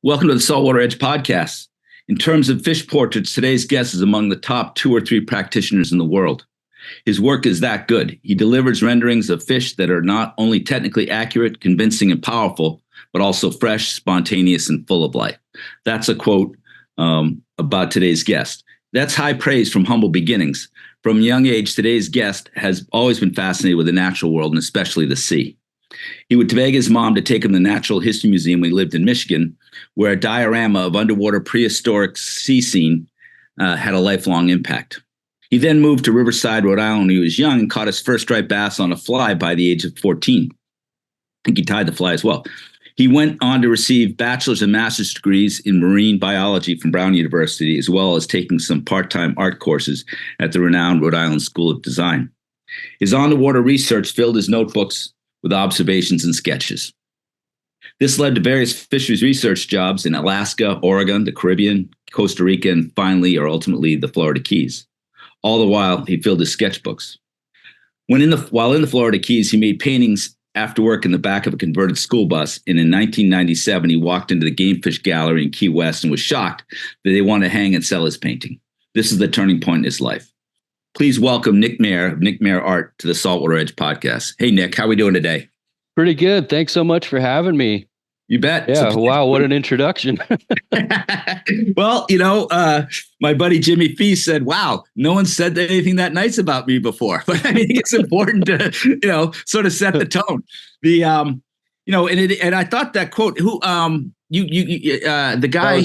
Welcome to the Saltwater Edge podcast. In terms of fish portraits, today's guest is among the top 2 or 3 practitioners in the world. His work is that good. He delivers renderings of fish that are not only technically accurate, convincing, and powerful, but also fresh, spontaneous, and full of life. That's a quote about today's guest. That's high praise from humble beginnings. From a young age, today's guest has always been fascinated with the natural world and especially the sea. He would beg his mom to take him to the Natural History Museum when he lived in Michigan, where a diorama of underwater prehistoric sea scene had a lifelong impact. He then moved to Riverside, Rhode Island when he was young and caught his first striped bass on a fly by the age of 14. I think he tied the fly as well. He went on to receive bachelor's and master's degrees in marine biology from Brown University, as well as taking some part-time art courses at the renowned Rhode Island School of Design. His on-the-water research filled his notebooks with observations and sketches. This led to various fisheries research jobs in Alaska, Oregon, the Caribbean, Costa Rica, and finally, or ultimately, the Florida Keys. All the while, he filled his sketchbooks. While in the Florida Keys, he made paintings after work in the back of a converted school bus, and in 1997, he walked into the Game Fish Gallery in Key West and was shocked that they wanted to hang and sell his painting. This is the turning point in his life. Please welcome Nick Mayer of Nick Mayer Art to the Saltwater Edge podcast. Hey, Nick, how are we doing today? Pretty good. Thanks so much for having me. You bet. Yeah. Wow. What an introduction. Well, my buddy Jimmy Fee said, wow, no one said anything that nice about me before. But I think it's important to, sort of set the tone. And I thought that quote, the guy,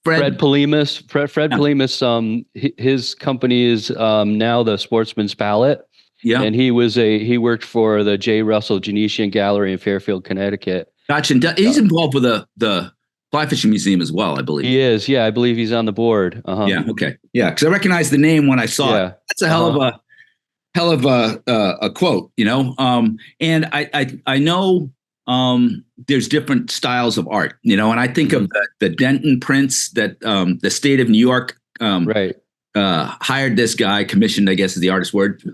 Fred Pohleimus. Fred Pohleimus, his company is now the Sportsman's Palette. Yeah. And he worked for the J. Russell Genesian Gallery in Fairfield, Connecticut. Gotcha. And he's involved with the Fly Fishing Museum as well, I believe. He is. Yeah, I believe he's on the board. Uh-huh. Yeah. Okay. Yeah, because I recognized the name when I saw it. That's a hell of a quote, And I know there's different styles of art, and I think of the Denton prints that the state of New York hired this guy, commissioned, I guess is the artist's word,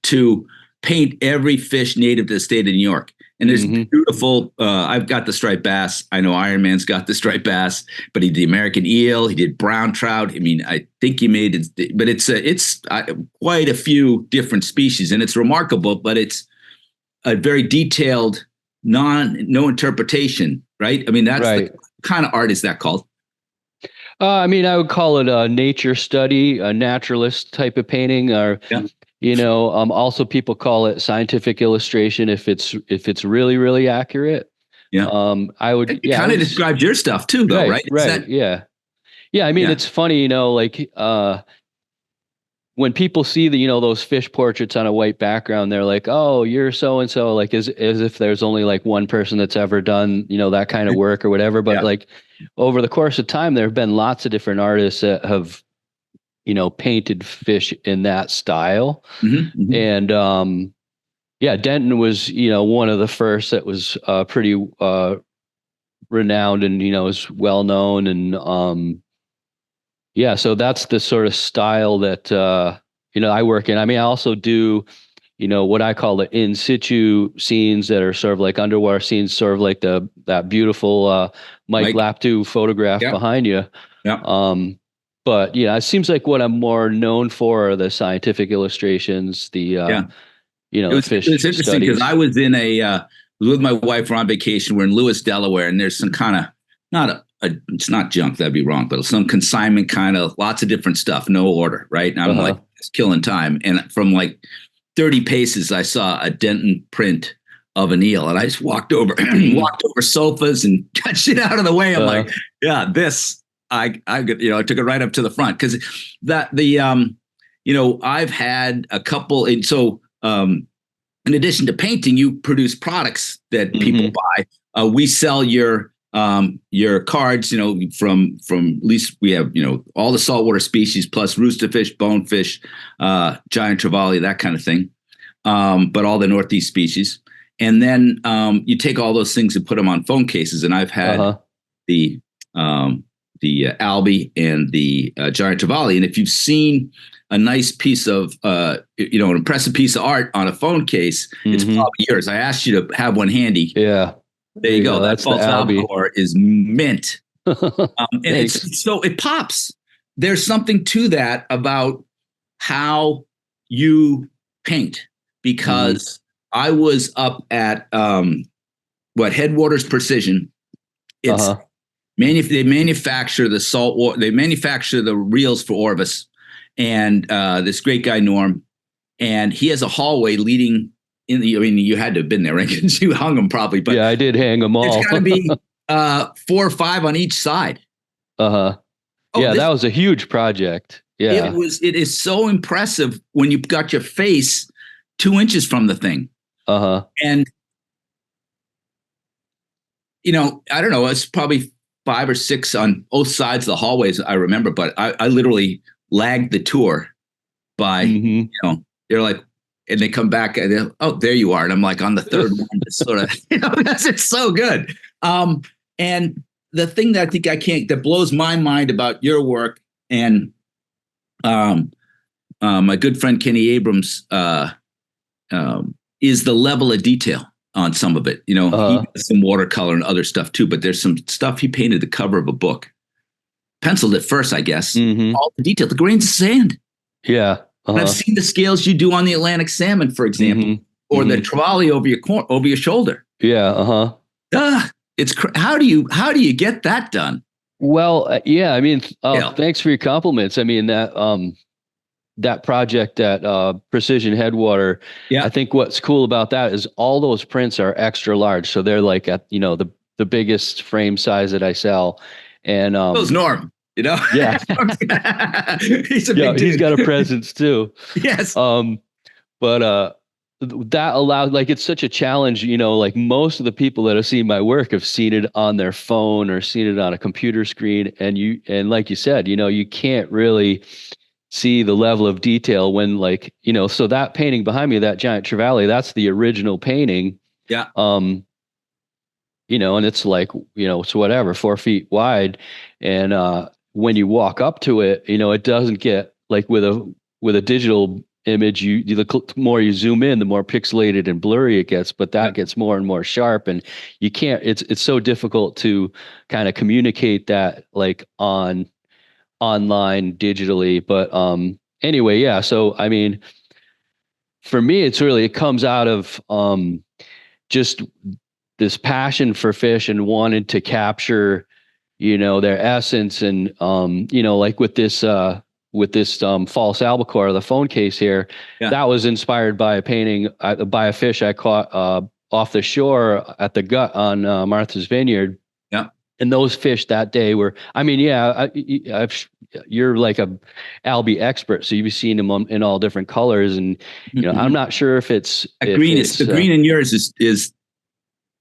to paint every fish native to the state of New York. And there's beautiful, I've got the striped bass. I know Iron Man's got the striped bass, but he did the American eel. He did brown trout. I mean, I think he made it, but it's quite a few different species, and it's remarkable, but it's a very detailed, no interpretation, right? I mean, that's the kind of art is that called? I would call it a nature study, a naturalist type of painting, or also people call it scientific illustration if it's really, really accurate. Yeah. I would. It kind of describes your stuff too, though, right? Right. Yeah. It's funny, when people see those fish portraits on a white background, they're like, "Oh, you're so and so," like as if there's only like one person that's ever done that kind of work or whatever. But over the course of time, there have been lots of different artists that have painted fish in that style. And Denton was one of the first that was pretty renowned and is well known, and so that's the sort of style that I work in. I also do what I call the in situ scenes that are sort of like underwater scenes, sort of like that beautiful Mike Laptew photograph behind you. But it seems like what I'm more known for are the scientific illustrations, the fish. It's interesting because I was in with my wife. We're on vacation. We're in Lewis, Delaware, and there's some kind of it's not junk, that'd be wrong, but some consignment kind of lots of different stuff, no order, right? And I'm like, it's killing time. And from like 30 paces, I saw a Denton print of an eel, and I just walked over sofas and got shit out of the way. I'm like, yeah, this. I took it right up to the front because I've had a couple. And so, in addition to painting, you produce products that people buy. We sell your cards, from at least we have, all the saltwater species plus roosterfish, bonefish, giant trevally, that kind of thing. But all the Northeast species. And then you take all those things and put them on phone cases. And I've had the albie and the giant trevally. And if you've seen a nice piece of, an impressive piece of art on a phone case, it's probably yours. I asked you to have one handy. Yeah. There you go. That That's the false albie. albacore is mint. And Thanks. it pops. There's something to that about how you paint, because I was up at Headwater's Precision. It's they manufacture the saltwater. They manufacture the reels for Orvis, and this great guy Norm, and he has a hallway leading in the. I mean, you had to have been there, right? Because you hung them probably. But yeah, I did hang them all. it's got to be 4 or 5 on each side. Oh, that was a huge project. Yeah, It is so impressive when you've got your face 2 inches from the thing. And I don't know. It's probably 5 or 6 on both sides of the hallways. I remember, but I literally lagged the tour by they're like, and they come back and oh, there you are, and I'm like on the third one. Just sort of, it's so good. And the thing that I think that blows my mind about your work, and my good friend Kenny Abrams, is the level of detail on some of it. He does some watercolor and other stuff too, but there's some stuff he painted the cover of a book, penciled it first, I guess. All the detail, the grains of sand. Yeah. And I've seen the scales you do on the Atlantic salmon, for example, or the trevally over your shoulder. Yeah. It's how do you get that done? Well, yeah. I mean, thanks for your compliments. I mean that project at Precision Headwater. Yeah. I think what's cool about that is all those prints are extra large, so they're like at the biggest frame size that I sell. And those Norm. Yeah. He's a big dude. He's got a presence too. Yes. But that allowed, like, it's such a challenge, like most of the people that have seen my work have seen it on their phone or seen it on a computer screen. And like you said, you can't really see the level of detail when, like, so that painting behind me, that giant trevally, that's the original painting. Yeah. And it's like, it's whatever, 4 feet wide. And, when you walk up to it, it doesn't get like with a digital image, the more you zoom in, the more pixelated and blurry it gets, but that gets more and more sharp, and you can't, it's so difficult to kind of communicate that like online digitally. But, anyway, yeah. So, I mean, for me, it comes out of, just this passion for fish and wanted to capture their essence. And like with this false albacore, the phone case here, that was inspired by a painting by a fish I caught off the shore at the gut on Martha's Vineyard. Yeah. And those fish that day were, I mean, you're like a albie expert, so you've seen them in all different colors. And I'm not sure if it's the green in yours is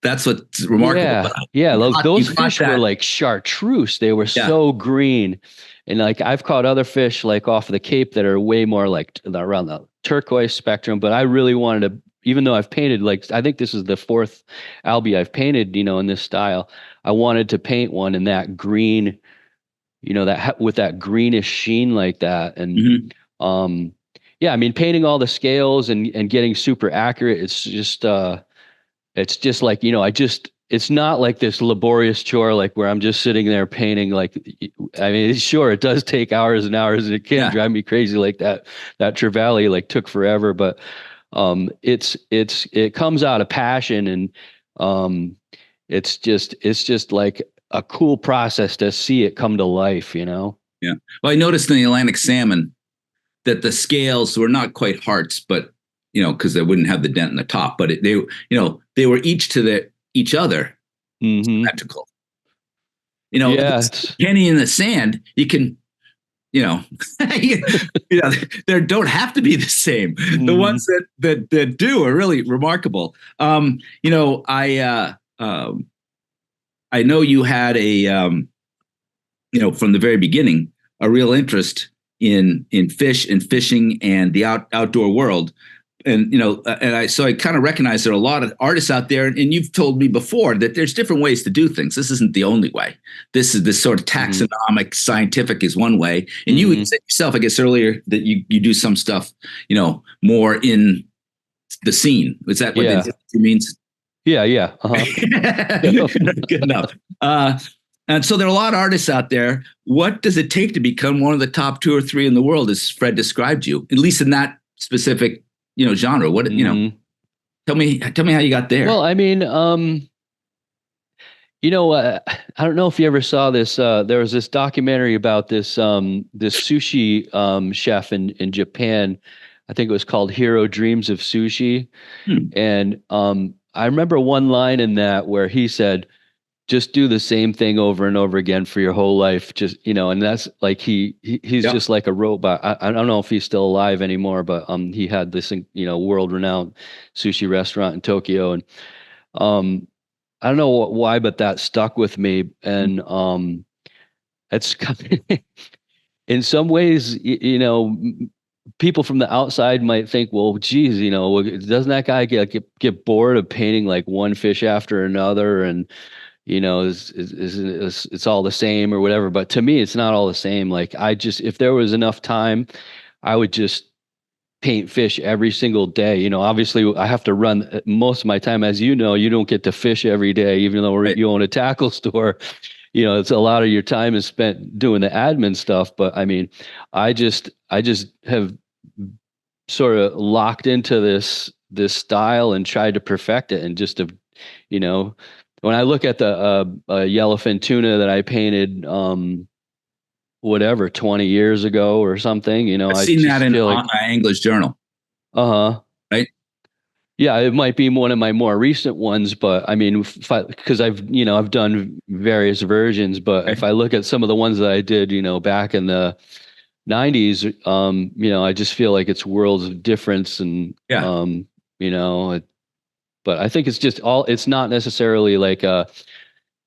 that's what's remarkable. Yeah. Those fish were like chartreuse. They were so green. And like, I've caught other fish like off of the Cape that are way more like around the turquoise spectrum, but I really wanted to, even though I've painted, like, I think this is the 4th albie I've painted, in this style, I wanted to paint one in that green, that with that greenish sheen like that. And, I mean, painting all the scales and getting super accurate, it's just like, it's not like this laborious chore, like where I'm just sitting there painting. Like, I mean, sure, it does take hours and hours, and it can drive me crazy. Like that trevally like took forever, but it comes out of passion, and it's just like a cool process to see it come to life. Yeah. Well, I noticed in the Atlantic salmon that the scales were not quite hearts, but because they wouldn't have the dent in the top, but they were each to each other symmetrical. Kenny in the sand, you can, they don't have to be the same. The ones that do are really remarkable. I know you had from the very beginning, a real interest in fish and fishing and the outdoor world. And, so I kind of recognize there are a lot of artists out there, and you've told me before that there's different ways to do things. This isn't the only way. This is this sort of taxonomic, scientific is one way. And you said yourself, I guess earlier, that you do some stuff, more in the scene. Is that what it means? Yeah, yeah. Good enough. And so there are a lot of artists out there. What does it take to become one of the top 2 or 3 in the world, as Fred described you, at least in that specific, genre? What, tell me how you got there. Well, I mean, I don't know if you ever saw this. There was this documentary about this sushi chef in Japan. I think it was called Hero Dreams of Sushi. And I remember one line in that where he said, just do the same thing over and over again for your whole life. Just, and that's like, he's just like a robot. I don't know if he's still alive anymore, but he had this, world renowned sushi restaurant in Tokyo. And I don't know why, but that stuck with me. And it's in some ways, people from the outside might think, well, geez, doesn't that guy get bored of painting like one fish after another? And, it's all the same or whatever. But to me, it's not all the same. Like if there was enough time, I would just paint fish every single day. Obviously I have to run most of my time. As you know, you don't get to fish every day, even though you own a tackle store. It's a lot of your time is spent doing the admin stuff. But I mean, I just have sort of locked into this style and tried to perfect it. And just to, when I look at the yellowfin tuna that I painted, 20 years ago or something, I've seen that in English Journal. Right. Yeah, it might be one of my more recent ones, but I mean, because I've done various versions, but if I look at some of the ones that I did, back in the 90s, I just feel like it's worlds of difference. And, but I think it's not necessarily like a,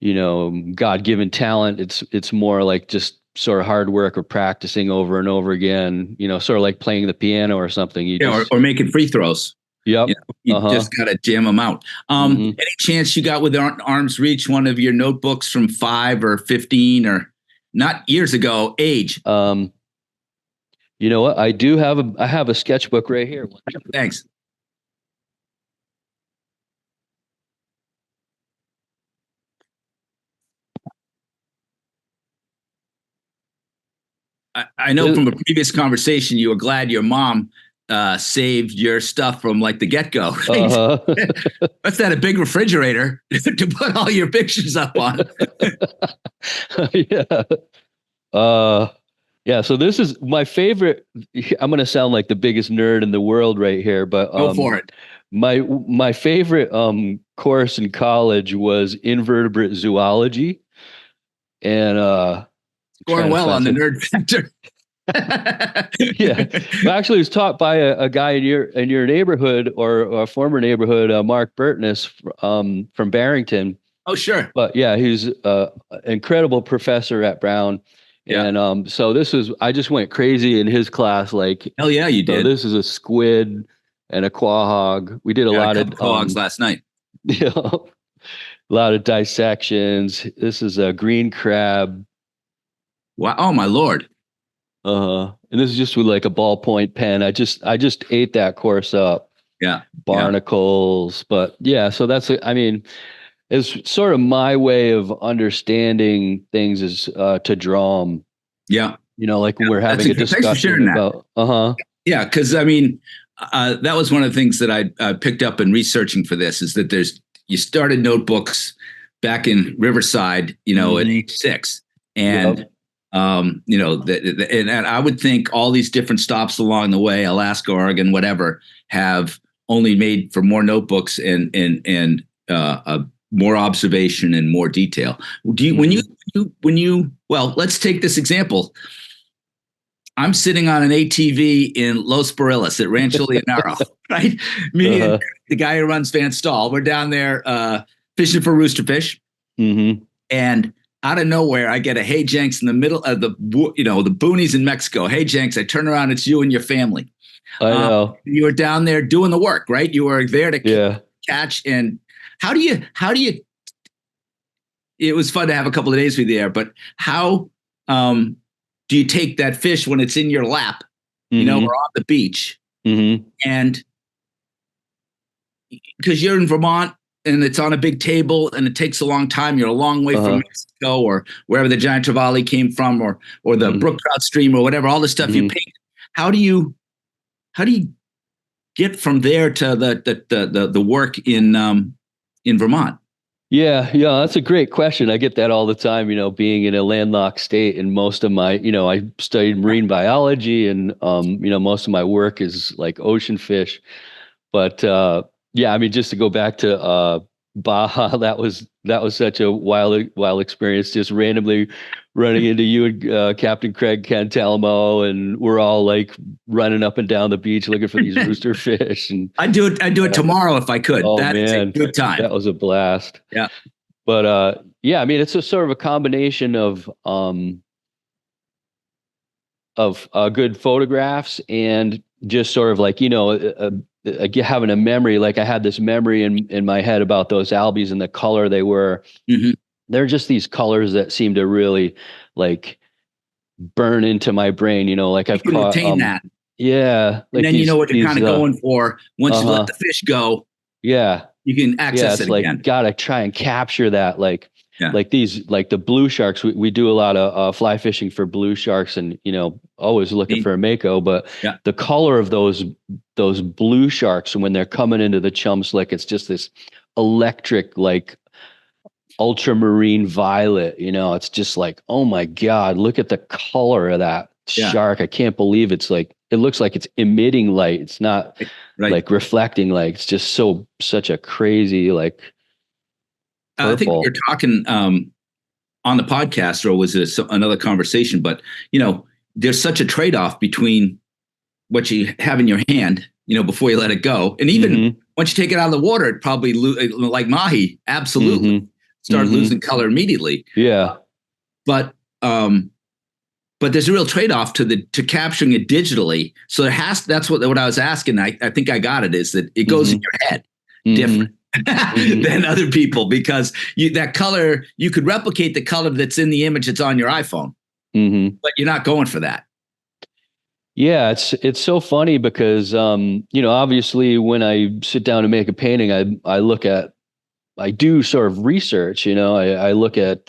God-given talent. It's more like just sort of hard work or practicing over and over again, sort of like playing the piano or something. Or making free throws. Yep. You just got to jam them out. Any chance you got within arm's reach one of your notebooks from 5 or 15 or not years ago age? You know what? I have a sketchbook right here. Thanks. I know from a previous conversation, you were glad your mom saved your stuff from like the get-go. Right? What's that, a big refrigerator to put all your pictures up on? Yeah. Yeah. So this is my favorite. I'm going to sound like the biggest nerd in the world right here, but go for it. My favorite course in college was invertebrate zoology. And scoring well on the nerd factor. Yeah, actually, it was taught by a guy in your neighborhood or a former neighborhood, Mark Burtness, from Barrington. Oh, sure. But yeah, he's an incredible professor at Brown. Yeah. And so I just went crazy in his class. Like, hell yeah, you did. So this is a squid and a quahog. We did a lot of quahogs last night. A lot of dissections. This is a green crab. Wow! Oh my Lord. And this is just with like a ballpoint pen. I just ate that course up. Yeah. Barnacles. But yeah, so it's sort of my way of understanding things is to draw them. Yeah. Like when we're having a discussion about. Yeah, because that was one of the things that I picked up in researching for this is that you started notebooks back in Riverside, at age 6, and and I would think all these different stops along the way, Alaska, Oregon, whatever, have only made for more notebooks and more observation and more detail. Do you well, let's take this example. I'm sitting on an ATV in Los Barriles at Rancho Leonardo, right? Me and the guy who runs Van Stahl, we're down there fishing for roosterfish, and out of nowhere, I get a "Hey Jenks" in the middle of the boonies in Mexico. "Hey Jenks," I turn around, it's you and your family. I know. You were down there doing the work, right? You were there to catch. And how do you? It was fun to have a couple of days with you there, but how do you take that fish when it's in your lap, or on the beach, and because you're in Vermont? and it's on a big table and it takes a long time. You're a long way from Mexico or wherever the giant trevally came from, or the brook trout stream or whatever, all the stuff you paint. How do you get from there to the work in Vermont? Yeah, that's a great question. I get that all the time, being in a landlocked state, and most of my, I studied marine biology, and most of my work is like ocean fish. But yeah, I mean, just to go back to Baja, that was such a wild experience, just randomly running into you and Captain Craig Cantalmo, and we're all like running up and down the beach looking for these rooster fish. And I'd do it tomorrow if I could. Oh, that is a good time. That was a blast. Yeah. But yeah, I mean, it's a sort of a combination of good photographs and just sort of like, having a memory. Like I had this memory in my head about those albies and the color they were. They're just these colors that seem to really like burn into my brain, like I've caught that. Yeah. Like and then you know what you're kind of going for once you let the fish go. Yeah. You can access it again. Like, gotta try and capture that. Like these, like the blue sharks, we do a lot of fly fishing for blue sharks, and, always looking for a mako, but the color of those blue sharks when they're coming into the chum slick, it's just this electric, like ultramarine violet, it's just like, oh my God, look at the color of that shark. I can't believe it looks like it's emitting light. It's not like reflecting light. It's just such a crazy, like purple. I think you're talking on the podcast, or was it another conversation, but there's such a trade-off between what you have in your hand, before you let it go. And even once you take it out of the water, it probably like mahi, absolutely start losing color immediately. Yeah. But there's a real trade-off to capturing it digitally. So that's what I was asking. I think I got it, is that it goes in your head different than other people, because that color, you could replicate the color that's in the image that's on your iPhone, but you're not going for that. Yeah, it's so funny because obviously when I sit down to make a painting, I do sort of research. I look at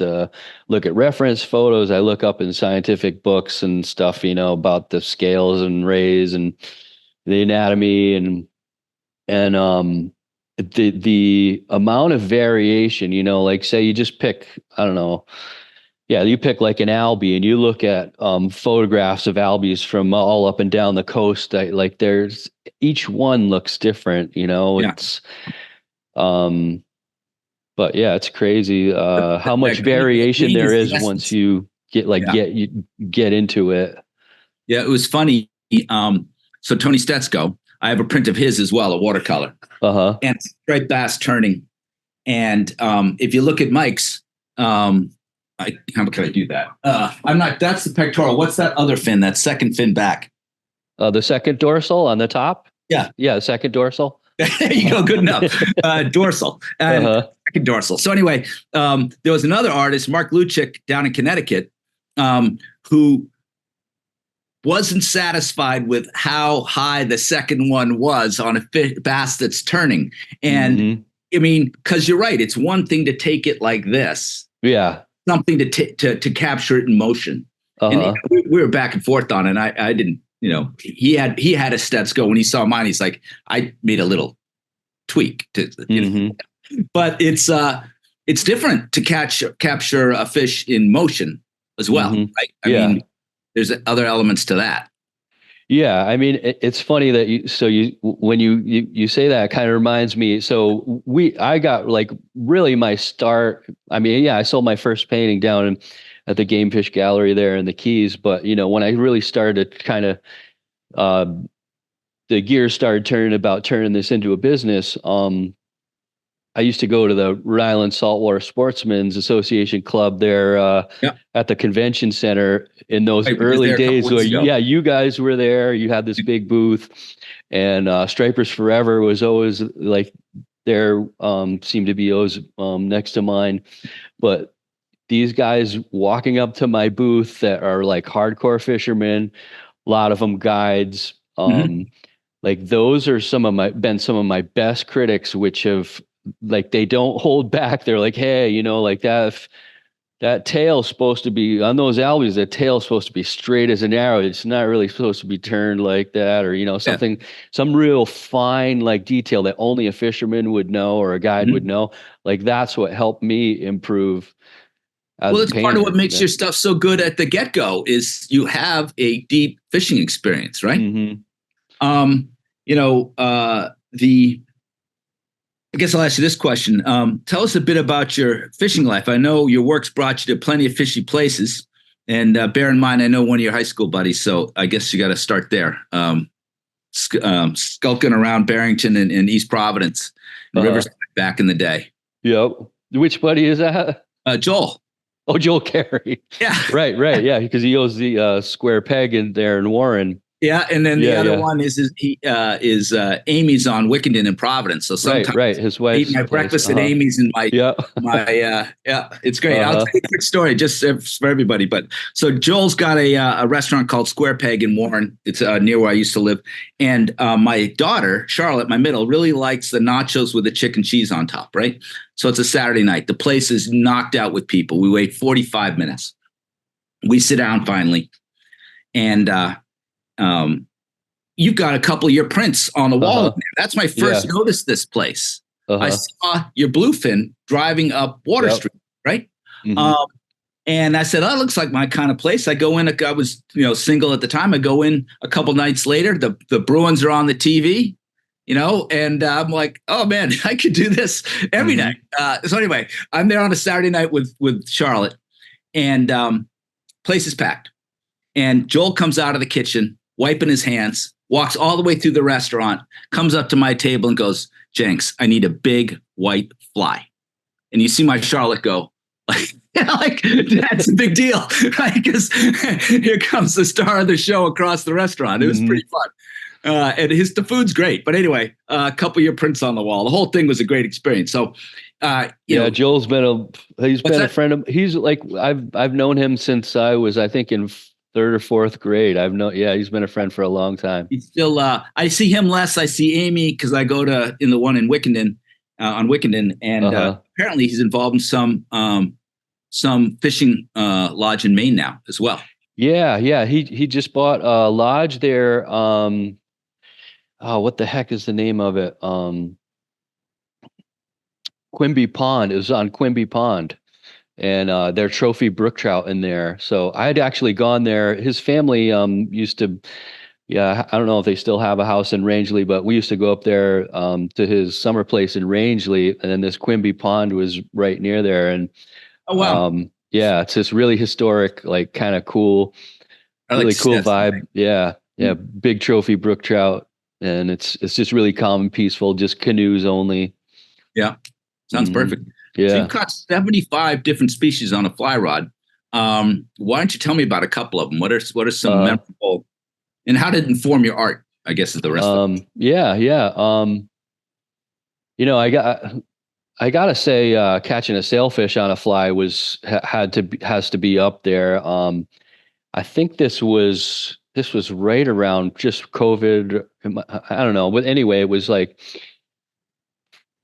reference photos. I look up in scientific books and stuff, about the scales and rays and the anatomy and the amount of variation. Like say you just pick, I don't know. Yeah, you pick like an albie and you look at photographs of albies from all up and down the coast. There's each one looks different, It's but yeah, it's crazy how much variation there is once you get get into it. Yeah, it was funny. So Tony Stetsko, I have a print of his as well, a watercolor, and striped bass turning. And if you look at Mike's, how can I do that? I'm not. That's the pectoral. What's that other fin? That second fin back. The second dorsal on the top. Yeah. Yeah. Second dorsal. There you go. Good enough. Dorsal. Second dorsal. So anyway, there was another artist, Mark Luchik, down in Connecticut, who wasn't satisfied with how high the second one was on a bass that's turning. And I mean, because you're right, it's one thing to take it like this. Yeah. Something to capture it in motion. And we were back and forth on it. And I didn't, he had a Stetsko. When he saw mine, he's like, I made a little tweak to, but it's different to capture a fish in motion as well. Right? I mean, there's other elements to that. Yeah, I mean, it's funny that when you say that, it kind of reminds me. So I got like really my start. I mean, yeah, I sold my first painting down at the Game Fish Gallery there in the Keys. But when I really started kind of the gears started turning this into a business. I used to go to the Rhode Island Saltwater Sportsmen's Association Club there at the convention center in those early days where, you guys were there. You had this big booth, and Stripers Forever was always like there, seemed to be always next to mine. But these guys walking up to my booth that are like hardcore fishermen, a lot of them guides, like those are some of my best critics, which have like they don't hold back. They're like, hey, like that tail's supposed to be on those albies. The tail's supposed to be straight as an arrow. It's not really supposed to be turned like that, or something, some real fine like detail that only a fisherman would know or a guide would know. Like that's what helped me improve. Well, it's part of what makes your stuff so good at the get-go is you have a deep fishing experience, right? I guess I'll ask you this question. Tell us a bit about your fishing life. I know your work's brought you to plenty of fishy places, and bear in mind, I know one of your high school buddies, so I guess you got to start there. Skulking around Barrington and East Providence, and Riverside back in the day. Yep. Which buddy is that? Joel. Oh, Joel Carey. Yeah. Right. Yeah, because he owns the Square Peg in there in Warren. Yeah, and then the other one is Amy's on Wickenden in Providence. So sometimes right. His wife eat my breakfast at Amy's and my it's great. I'll tell you a quick story just for everybody. But so Joel's got a restaurant called Square Peg in Warren. It's near where I used to live, and my daughter Charlotte, my middle, really likes the nachos with the chicken cheese on top. Right. So it's a Saturday night. The place is knocked out with people. We wait 45 minutes. We sit down finally, and you've got a couple of your prints on the wall. That's my first notice this place. I saw your bluefin driving up Water Street, right? And I said, oh, that looks like my kind of place. I go in, I was single at the time. I go in a couple nights later, the Bruins are on the TV, and I'm like, oh man, I could do this every night. So anyway, I'm there on a Saturday night with Charlotte, and place is packed. And Joel comes out of the kitchen, wiping his hands, walks all the way through the restaurant, comes up to my table and goes, Jenks, I need a big white fly. And you see my Charlotte go, like that's a big deal, right? Because here comes the star of the show across the restaurant. It was pretty fun. And the food's great. But anyway, a couple of your prints on the wall. The whole thing was a great experience. So, Joel's been a friend of, he's like, I've known him since I was, I think in third or fourth grade. He's been a friend for a long time. He's still, I see him less. I see Amy because I go to in the one in Wickenden, on Wickenden, and apparently he's involved in some fishing lodge in Maine now as well. Yeah. He just bought a lodge there. What the heck is the name of it? Quimby Pond. It was on Quimby Pond. And their trophy brook trout in there. So I had actually gone there. His family used to, I don't know if they still have a house in Rangeley, but we used to go up there to his summer place in Rangeley, and then this Quimby Pond was right near there. And it's this really historic, like kind of cool, really cool vibe. Yeah, big trophy brook trout, and it's just really calm and peaceful, just canoes only. Yeah, sounds perfect. Yeah. So you caught 75 different species on a fly rod. Why don't you tell me about a couple of them? What are some memorable, and how did it inform your art, I guess, is the rest of it? I gotta say, catching a sailfish on a fly has to be up there. I think this was right around just COVID. I don't know, but anyway, it was like,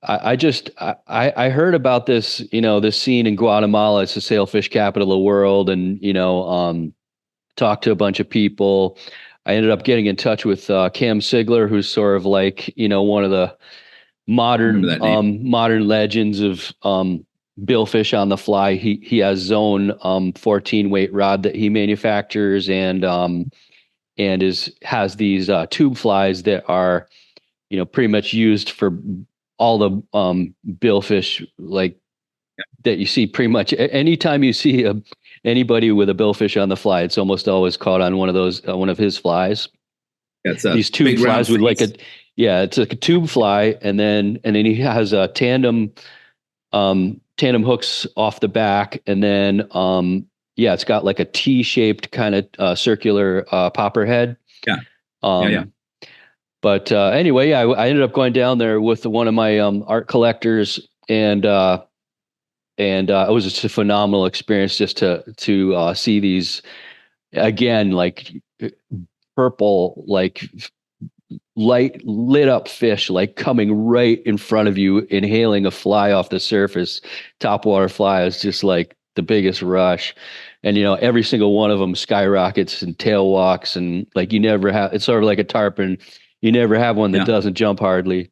I heard about this, this scene in Guatemala. It's the sailfish capital of the world, and talked to a bunch of people. I ended up getting in touch with Cam Sigler, who's sort of like one of the modern legends of billfish on the fly. He has his own 14 weight rod that he manufactures, and has these tube flies that are pretty much used for all the billfish that you see. Pretty much anytime you see anybody with a billfish on the fly, it's almost always caught on one of his flies. These tube flies with it's like a tube fly, and then he has a tandem hooks off the back, and then it's got like a T-shaped kind of circular popper head. But anyway, I ended up going down there with one of my art collectors, and it was just a phenomenal experience just to see these again, like purple, like lit up fish like coming right in front of you, inhaling a fly off the surface. Topwater fly is just like the biggest rush. And, every single one of them skyrockets and tail walks. And like, you never have, it's sort of like a tarpon. You never have one that doesn't jump hardly.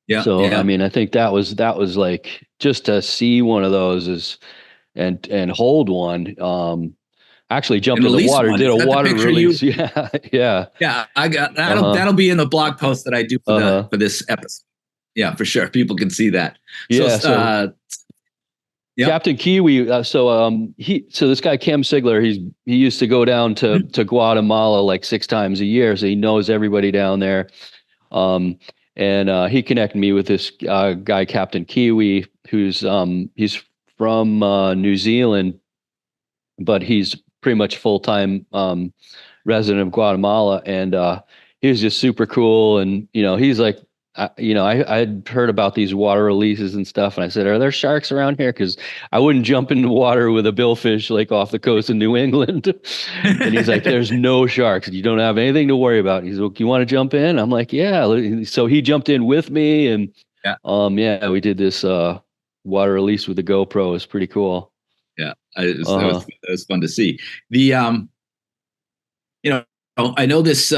Yeah. So, Yeah. I mean, I think that was like, just to see one of those and hold one. Actually jumped in the water, one. did Is a that water the picture release. you? Yeah. Yeah. Yeah. I got that'll be in the blog post that I do for this episode. Yeah, for sure. People can see that. Yeah. So, yep. Captain Kiwi. So this guy Cam Sigler, he used to go down to Guatemala like 6 times a year, so he knows everybody down there. And he connected me with this guy Captain Kiwi, who's he's from New Zealand, but he's pretty much full-time resident of Guatemala, and he was just super cool. And he's like, I had heard about these water releases and stuff, and I said, "Are there sharks around here?" Because I wouldn't jump in the water with a billfish like off the coast of New England. And he's like, "There's no sharks. You don't have anything to worry about." He's like, "You want to jump in?" I'm like, "Yeah." So he jumped in with me, and we did this water release with the GoPro. It was pretty cool. Yeah, it was fun to see. I know this.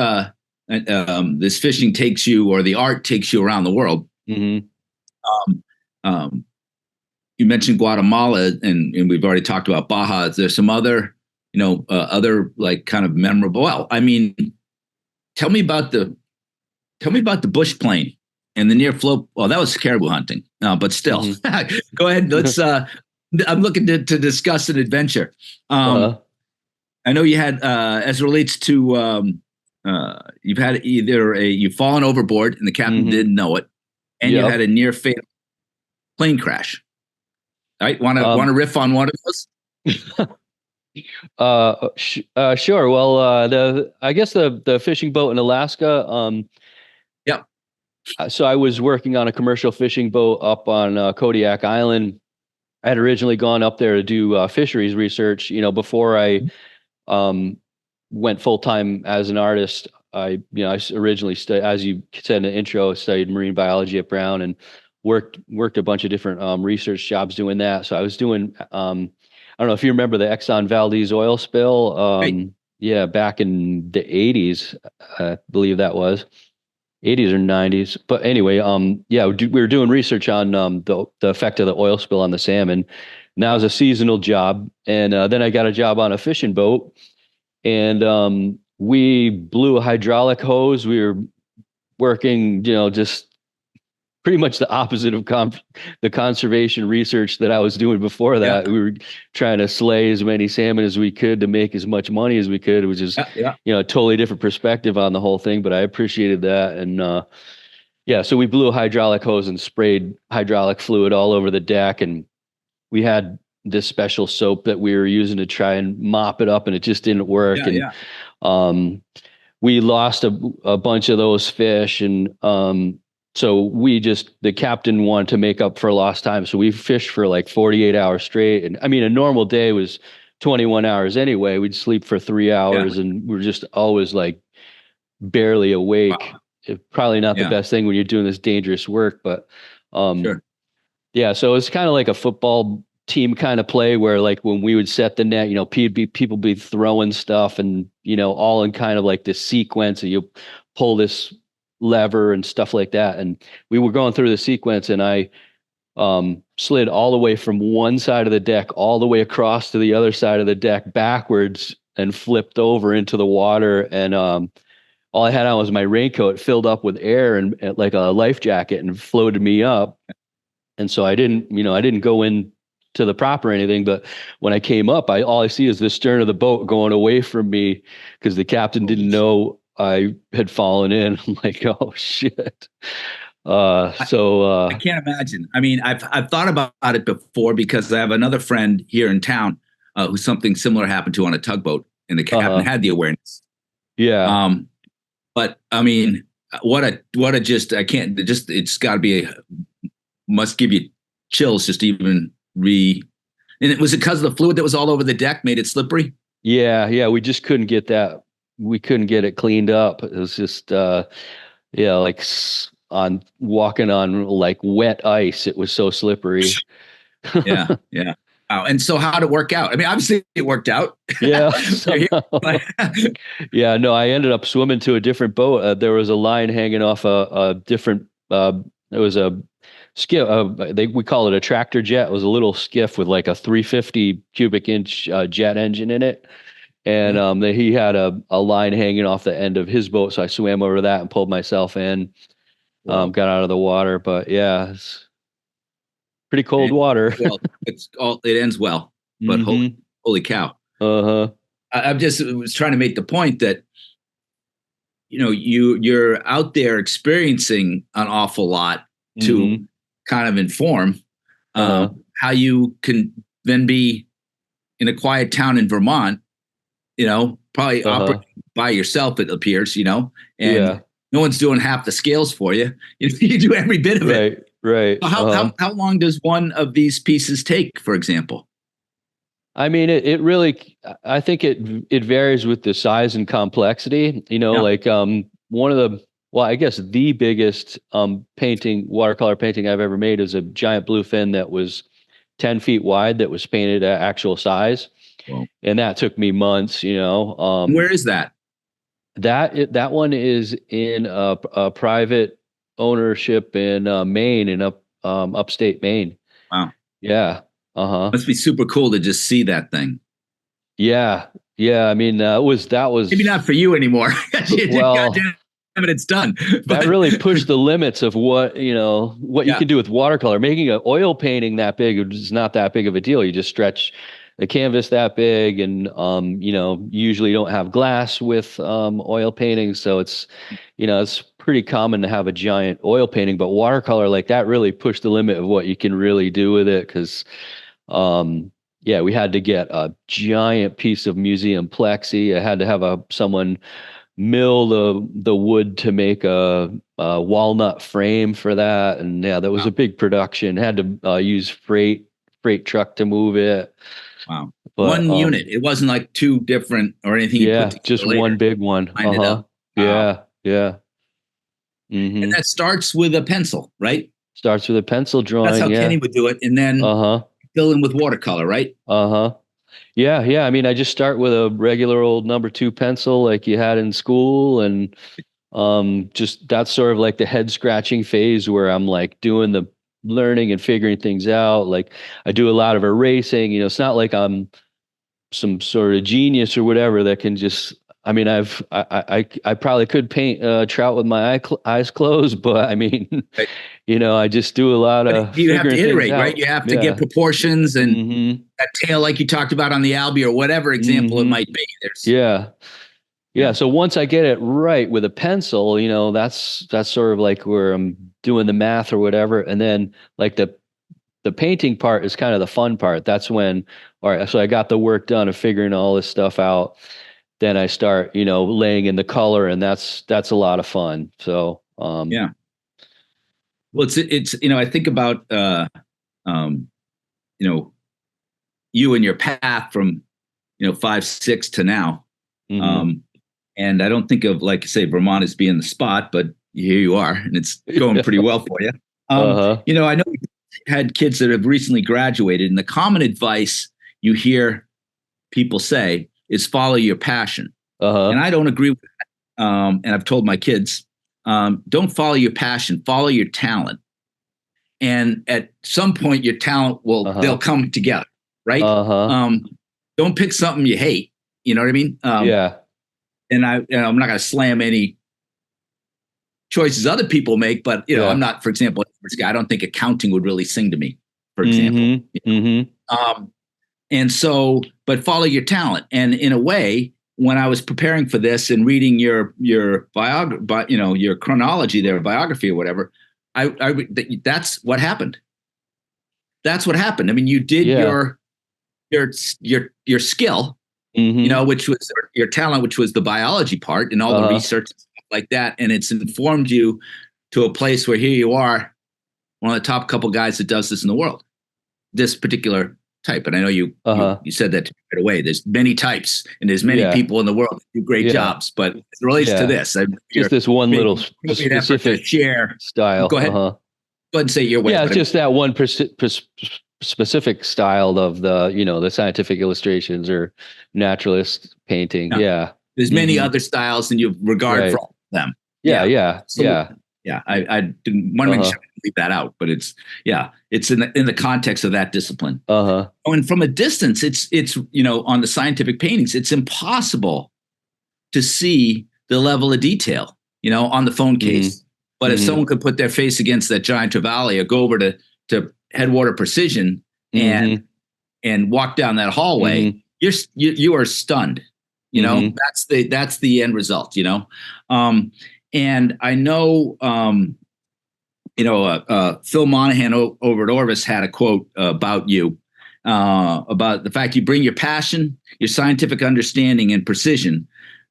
This fishing takes you, or the art takes you around the world. Mm-hmm. You mentioned Guatemala, and we've already talked about Baja. Is there some other, other like kind of memorable? Well, I mean, tell me about the bush plane and the near float. Well, that was caribou hunting, but still, go ahead. Let's. I'm looking to discuss an adventure. I know you had, as it relates to. You've had you've fallen overboard and the captain didn't know it, and you had a near fatal plane crash. All right, want to riff on one of those? Sure. Well, I guess the fishing boat in Alaska. So I was working on a commercial fishing boat up on Kodiak Island. I had originally gone up there to do fisheries research. Before I went full time as an artist. I originally studied, as you said in the intro, studied marine biology at Brown and worked a bunch of different research jobs doing that. So I was doing, I don't know if you remember the Exxon Valdez oil spill. Right. Yeah, back in the 80s, I believe that was 80s or 90s. But anyway, we were doing research on the effect of the oil spill on the salmon. And that was a seasonal job, and then I got a job on a fishing boat. And we blew a hydraulic hose. We were working, just pretty much the opposite of the conservation research that I was doing before that. Yeah. We were trying to slay as many salmon as we could to make as much money as we could. It was just, a totally different perspective on the whole thing, but I appreciated that. And so we blew a hydraulic hose and sprayed hydraulic fluid all over the deck. And we had this special soap that we were using to try and mop it up, and it just didn't work. We lost a bunch of those fish. And so the captain wanted to make up for lost time. So we fished for like 48 hours straight. And I mean, a normal day was 21 hours anyway. We'd sleep for 3 hours and we're just always like barely awake. Wow. Probably not the best thing when you're doing this dangerous work, but so it's kind of like a football team kind of play where like when we would set the net, people be throwing stuff and, all in kind of like this sequence, and you pull this lever and stuff like that. And we were going through the sequence, and I slid all the way from one side of the deck all the way across to the other side of the deck backwards and flipped over into the water. And all I had on was my raincoat filled up with air and like a life jacket, and floated me up. And so I didn't go in to the prop or anything, but when I came up, all I see is the stern of the boat going away from me because the captain didn't know I had fallen in. I'm like, oh shit. I can't imagine. I mean, I've thought about it before because I have another friend here in town who something similar happened to on a tugboat, and the captain had the awareness. Yeah. But I mean, it's got to be must give you chills just even and it was because of the fluid that was all over the deck made it slippery. Yeah. We just couldn't get that we couldn't get it cleaned up. It was just, like on walking on like wet ice. It was so slippery. Yeah. Yeah. Wow. And so how'd it work out? I mean, obviously it worked out. Yeah. Somehow. Yeah, no, I ended up swimming to a different boat. There was a line hanging off a different, it was a skiff. We call it a tractor jet. It was a little skiff with like a 350 cubic inch jet engine in it. And he had a line hanging off the end of his boat. So I swam over that and pulled myself in, got out of the water. But yeah, it's pretty cold water. Well, it ends well, but holy cow. Uh-huh. I just was trying to make the point that, you're out there experiencing an awful lot to kind of inform how you can then be in a quiet town in Vermont, probably operating by yourself, it appears, and no one's doing half the scales for you. You do every bit of it. Right. So how long does one of these pieces take, for example? I mean, it really, I think it varies with the size and complexity, like one of the, well, I guess the biggest watercolor painting I've ever made is a giant bluefin that was 10 feet wide that was painted at actual size. Wow. And that took me months, Where is that? That one is in a private ownership in Maine, in upstate Maine. Wow. Yeah. Must be super cool to just see that thing. Yeah. I mean, that was maybe not for you anymore. Well, it's done. That really pushed the limits of what you can do with watercolor. Making an oil painting that big is not that big of a deal. You just stretch the canvas that big, and usually you don't have glass with oil paintings, so it's it's pretty common to have a giant oil painting. But watercolor like that really pushed the limit of what you can really do with it, because we had to get a giant piece of museum plexi. I had to have someone mill the wood to make a walnut frame for that, and that was a big production. Had to use freight truck to move it. Wow. But, one unit. It wasn't like two different or anything. Yeah, just later. One big one. Yeah. And that starts with a pencil, right? Starts with a pencil drawing. That's how Kenny would do it, and then fill in with watercolor, right? Yeah. I mean, I just start with a regular old number 2 pencil like you had in school, and just that's sort of like the head scratching phase where I'm like doing the learning and figuring things out. Like I do a lot of erasing. It's not like I'm some sort of genius or whatever that can just. I mean, I probably could paint a trout with my eyes closed, but I mean, I just do a lot of. You have to iterate, right? You have to get proportions and that tail, like you talked about on the Albie or whatever example it might be. Yeah. So once I get it right with a pencil, that's sort of like where I'm doing the math or whatever, and then like the painting part is kind of the fun part. That's when, all right, so I got the work done of figuring all this stuff out. Then I start, laying in the color, and that's a lot of fun. So, yeah. Well, it's I think about, you and your path from, 5, 6 to now. And I don't think of, like say, Vermont as being the spot, but here you are, and it's going pretty well for you. I know we had kids that have recently graduated, and the common advice you hear people say is follow your passion. And I don't agree with that. And I've told my kids, don't follow your passion, follow your talent. And at some point your talent they'll come together, right? Don't pick something you hate. You know what I mean? And I'm not going to slam any choices other people make, but I'm not, for example, I don't think accounting would really sing to me, for example. And so, but follow your talent. And in a way, when I was preparing for this and reading your biography, your chronology there, biography or whatever, that's what happened. That's what happened. I mean, you did your skill, which was your talent, which was the biology part and all the research and stuff like that. And it's informed you to a place where here you are, one of the top couple guys that does this in the world, this particular type. And I know you said that right away. There's many types, and there's many people in the world that do great jobs. But as it relates to this, just this one little specific share style. Go ahead. Go ahead and say it your way. Yeah, it's just that one specific style of the, the scientific illustrations or naturalist painting. Yeah. There's many other styles, and you regard for all of them. Yeah. I didn't want to make sure I didn't leave that out, but it's in the context of that discipline. And from a distance, it's on the scientific paintings, it's impossible to see the level of detail, on the phone case. But if someone could put their face against that giant trevally or go over to Headwater Precision and walk down that hallway, you are stunned. That's the end result. And I know, Phil Monahan over at Orvis had a quote about you, about the fact you bring your passion, your scientific understanding, and precision,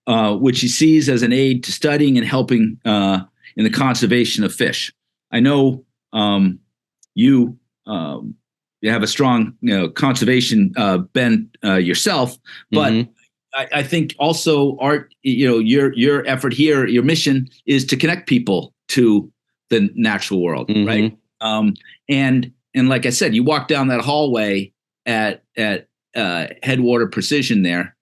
which he sees as an aid to studying and helping in the conservation of fish. I know you have a strong conservation bent yourself, but I think also, Art, your effort here, your mission is to connect people to the natural world, right? And like I said, you walk down that hallway at Headwater Precision there,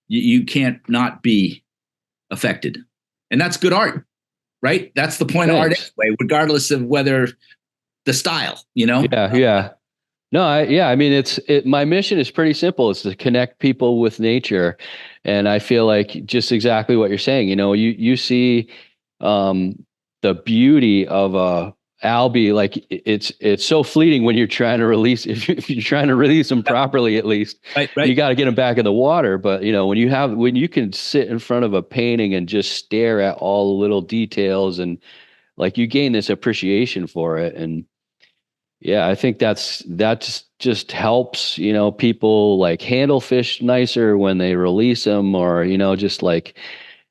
you can't not be affected, and that's good art, right? That's the point of art anyway, regardless of whether the style, Yeah. No, I mean, my mission is pretty simple. It's to connect people with nature. And I feel like just exactly what you're saying, you see the beauty of a algae, like it's so fleeting when you're trying to release, if you're trying to release them properly, at least, right. You got to get them back in the water. But, when you can sit in front of a painting and just stare at all the little details, and like you gain this appreciation for it. And yeah, I think that just helps, people like handle fish nicer when they release them, or,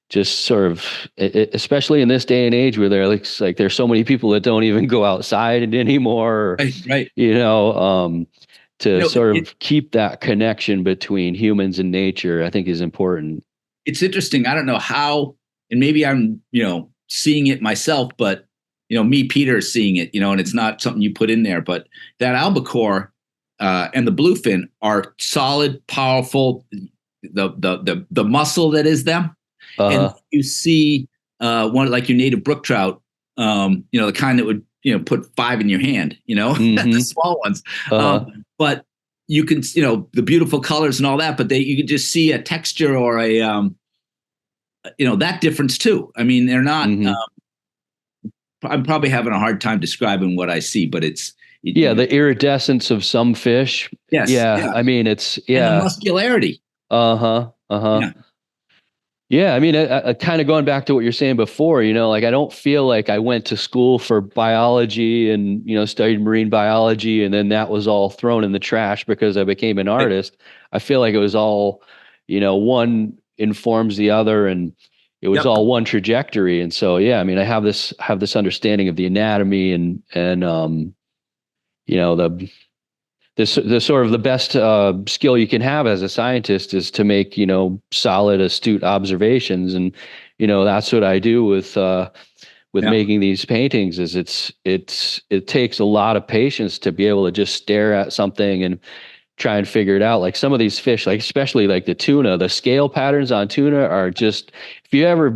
just sort of, especially in this day and age where there's so many people that don't even go outside anymore, right. To sort of keep that connection between humans and nature, I think is important. It's interesting. I don't know how, and maybe I'm, seeing it myself, but me, Peter, is seeing it, and it's not something you put in there, but that albacore and the bluefin are solid, powerful, the muscle that is them. And you see one like your native brook trout, the kind that would, put 5 in your hand, the small ones. But you can, the beautiful colors and all that, but you can just see a texture or a, that difference too. I mean, they're not, I'm probably having a hard time describing what I see, but it's the iridescence of some fish. Yes. Yeah. I mean, it's and the muscularity. Yeah. I mean, kind of going back to what you're saying before, like I don't feel like I went to school for biology and, studied marine biology, and then that was all thrown in the trash because I became an artist. I feel like it was all, one informs the other, and it was all one trajectory. And so, I mean, I have this understanding of the anatomy and the sort of the best skill you can have as a scientist is to make, solid, astute observations. And, that's what I do with making these paintings. Is it takes a lot of patience to be able to just stare at something and try and figure it out. Like some of these fish, like especially like the tuna, the scale patterns on tuna are just, if you ever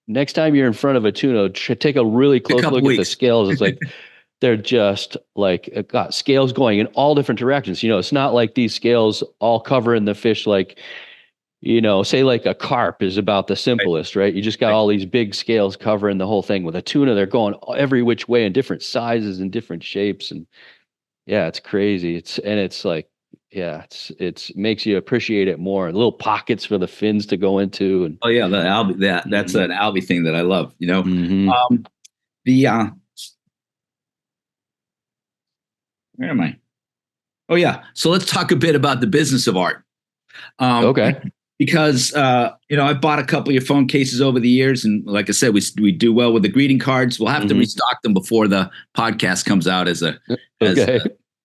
next time you're in front of a tuna, take a really close look at the scales. It's like, they're just like, got scales going in all different directions. It's not like these scales all covering the fish, like, say like a carp is about the simplest, right? You just got all these big scales covering the whole thing. With a tuna, they're going every which way in different sizes and different shapes. And it's crazy. It's like, it's makes you appreciate it more. Little pockets for the fins to go into. And the algae, that's an algae thing that I love. Where am I? Oh yeah. So let's talk a bit about the business of art. Okay. Because I've bought a couple of your phone cases over the years, and like I said, we do well with the greeting cards. We'll have to restock them before the podcast comes out as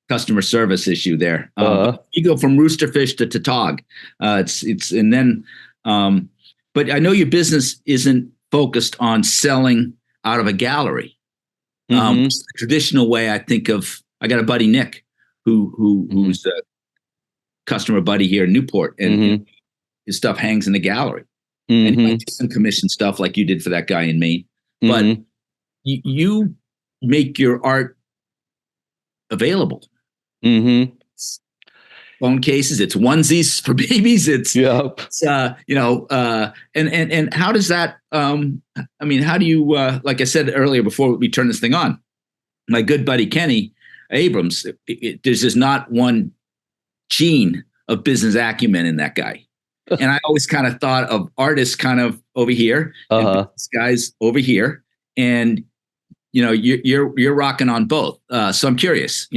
customer service issue there. Uh-huh. You go from roosterfish to tautog. And then, but I know your business isn't focused on selling out of a gallery. The traditional way I think of, I got a buddy, Nick, who's a customer buddy here in Newport, and his stuff hangs in the gallery. And you might do some commission stuff like you did for that guy in Maine, but you make your art available. It's phone cases, it's onesies for babies. It's and how does that? I mean, how do you? Like I said earlier, before we turn this thing on, my good buddy Kenny Abrams. There's just not one gene of business acumen in that guy. And I always kind of thought of artists kind of over here, and this guy's over here, and you're rocking on both. So I'm curious,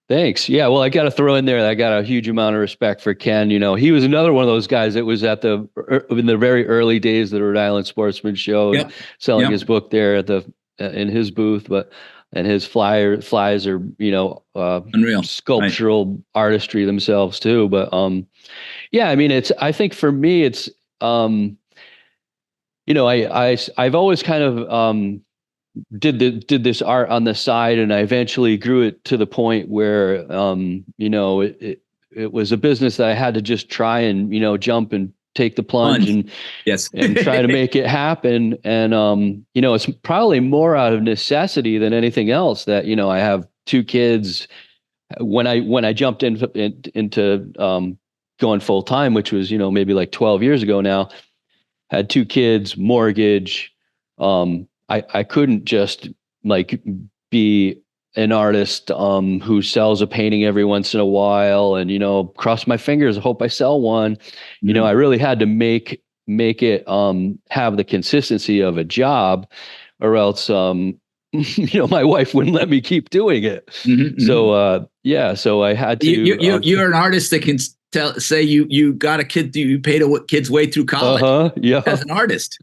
Thanks. Yeah. Well, I got to throw in there, I got a huge amount of respect for Ken. He was another one of those guys that was in the very early days of the Rhode Island Sportsman Show, selling his book there in his booth, and his flies are, unreal sculptural artistry themselves too. But, yeah, I mean, I think for me, it's, I've always kind of, did this art on the side, and I eventually grew it to the point where, it was a business that I had to just try and, jump and take the plunge and and try to make it happen. And, it's probably more out of necessity than anything else that, I have two kids. When I jumped into going full time, which was, maybe like 12 years ago now, had two kids, mortgage. I couldn't just like be an artist who sells a painting every once in a while and, cross my fingers, hope I sell one. I really had to make it have the consistency of a job, or else my wife wouldn't let me keep doing it. So so I had to. You're an artist that can say you got a kid, you paid a kid's way through college as an artist.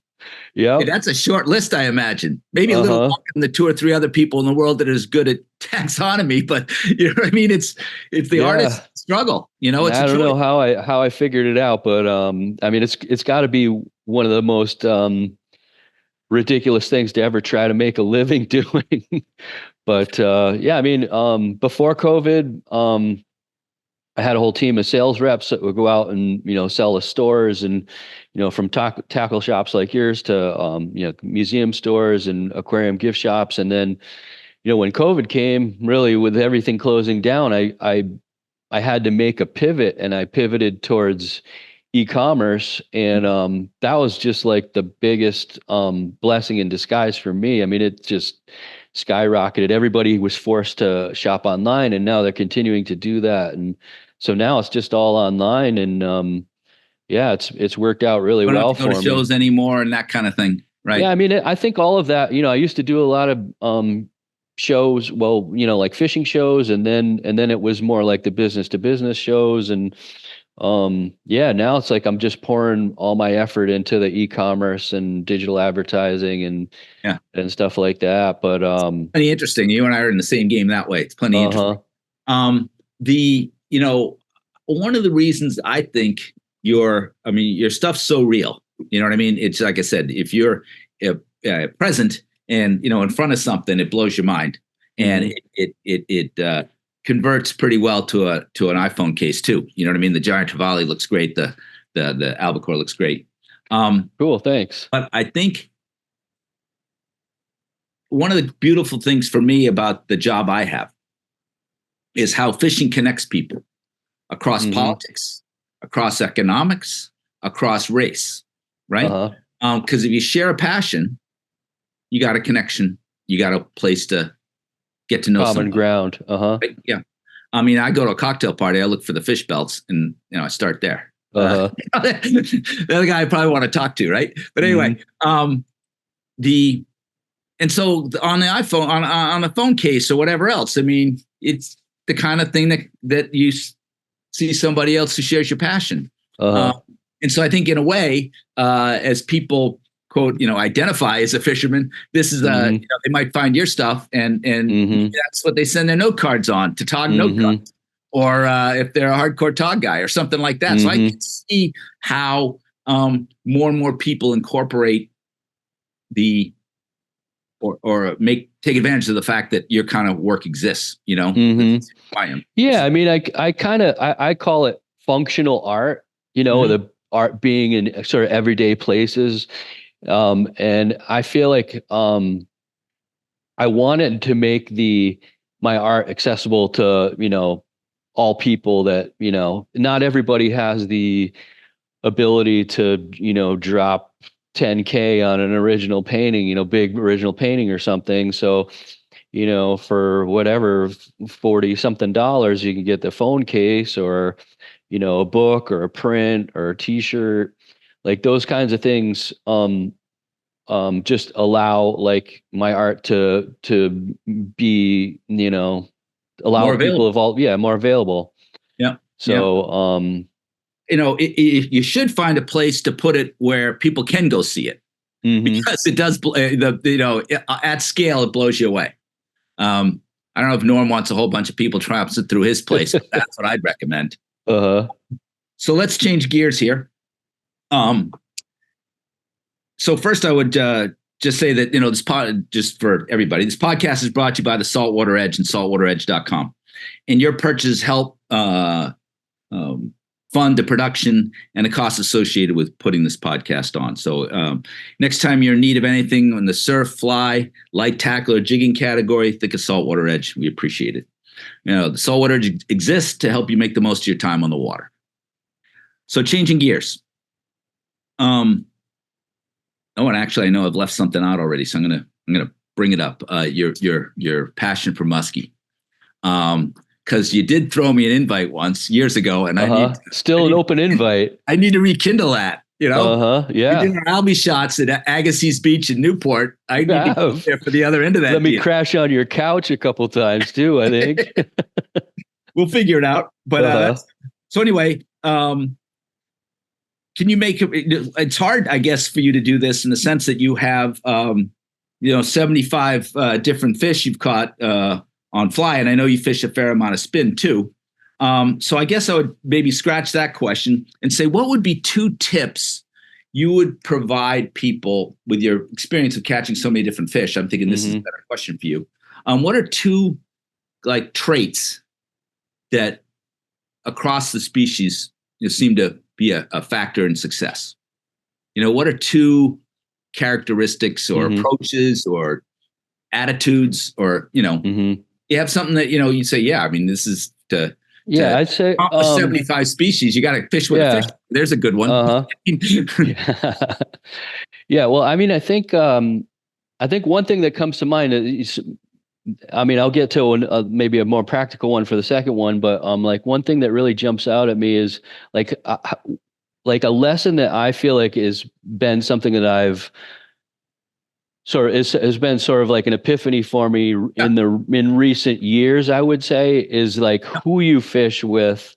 Yeah, that's a short list, I imagine. Maybe a little longer than the two or three other people in the world that are as good at taxonomy, but you know what I mean. It's the artist struggle. It's I don't know how I figured it out, but I mean, it's got to be one of the most ridiculous things to ever try to make a living doing. But yeah, I mean, before COVID, I had a whole team of sales reps that would go out and, sell to stores and, from tackle shops like yours to, museum stores and aquarium gift shops. And then, when COVID came, really with everything closing down, I had to make a pivot, and I pivoted towards e-commerce. And that was just like the biggest blessing in disguise for me. I mean, it just skyrocketed. Everybody was forced to shop online, and now they're continuing to do that. And so now it's just all online, and it's worked out really well for me. Don't go to shows anymore and that kind of thing, right? Yeah, I mean, I think all of that. I used to do a lot of shows. Well, like fishing shows, and then it was more like the business to business shows, and now it's like I'm just pouring all my effort into the e-commerce and digital advertising and stuff like that. But it's plenty interesting. You and I are in the same game that way. It's plenty interesting. One of the reasons I think your stuff's so real, you know what I mean? It's like I said, if you're present and, in front of something, it blows your mind, and it converts pretty well to an iPhone case too. You know what I mean? The giant trevally looks great. The albacore looks great. Cool. Thanks. But I think one of the beautiful things for me about the job I have is how fishing connects people across politics, across economics, across race, right? Because if you share a passion, you got a connection, you got a place to get to know common ground. Right? Yeah. I mean, I go to a cocktail party, I look for the fish belts, and I start there. The other guy I probably want to talk to, right? But anyway, and so on the iPhone, on the phone case or whatever else, I mean, it's the kind of thing that you see somebody else who shares your passion. And so I think in a way, as people quote, identify as a fisherman. This is they might find your stuff, and that's what they send their note cards on, to Tog note cards, or if they're a hardcore Tog guy or something like that. So I can see how more and more people incorporate take advantage of the fact that your kind of work exists. Yeah, I mean, I call it functional art. The art being in sort of everyday places. And I feel like I wanted to make my art accessible to, all people that, not everybody has the ability to, drop 10K on an original painting, big original painting or something. So, for whatever, 40 something dollars, you can get the phone case or, a book or a print or a t-shirt, like those kinds of things. Just allow like my art to be, allow people evolve. Yeah. More available. Yeah. So, you should find a place to put it where people can go see it, because it does, at scale, it blows you away. I don't know if Norm wants a whole bunch of people trouncing through his place, but that's what I'd recommend. So let's change gears here. So first I would just say that, this just for everybody, this podcast is brought to you by the Saltwater Edge and saltwateredge.com. And your purchases help fund the production and the costs associated with putting this podcast on. So next time you're in need of anything in the surf, fly, light tackle, or jigging category, think of Saltwater Edge. We appreciate it. The Saltwater Edge exists to help you make the most of your time on the water. So changing gears. And actually, I know I've left something out already, so I'm gonna bring it up. Your passion for muskie, because you did throw me an invite once years ago, and I need an open invite. I need to rekindle that. Yeah. We did our Albie shots at Agassiz Beach in Newport. I need to go there for the other end of that. Let me crash on your couch a couple times too, I think. We'll figure it out. But so anyway, can you make it? It's hard, I guess, for you to do this in the sense that you have, 75 different fish you've caught on fly, and I know you fish a fair amount of spin too. So I guess I would maybe scratch that question and say, what would be 2 tips you would provide people with your experience of catching so many different fish? I'm thinking this is a better question for you. What are 2 like traits that across the species seem to be a factor in success? What are 2 characteristics or approaches or attitudes, or you have something that you say, yeah, I mean, this is I'd say 75 species, you got to fish with a fish. There's a good one. Yeah, well, I mean, I think one thing that comes to mind is, I mean, I'll get to maybe a more practical one for the second one, but like one thing that really jumps out at me is like a lesson that I feel like has been something that I've has been sort of like an epiphany for me in recent years, I would say, is like who you fish with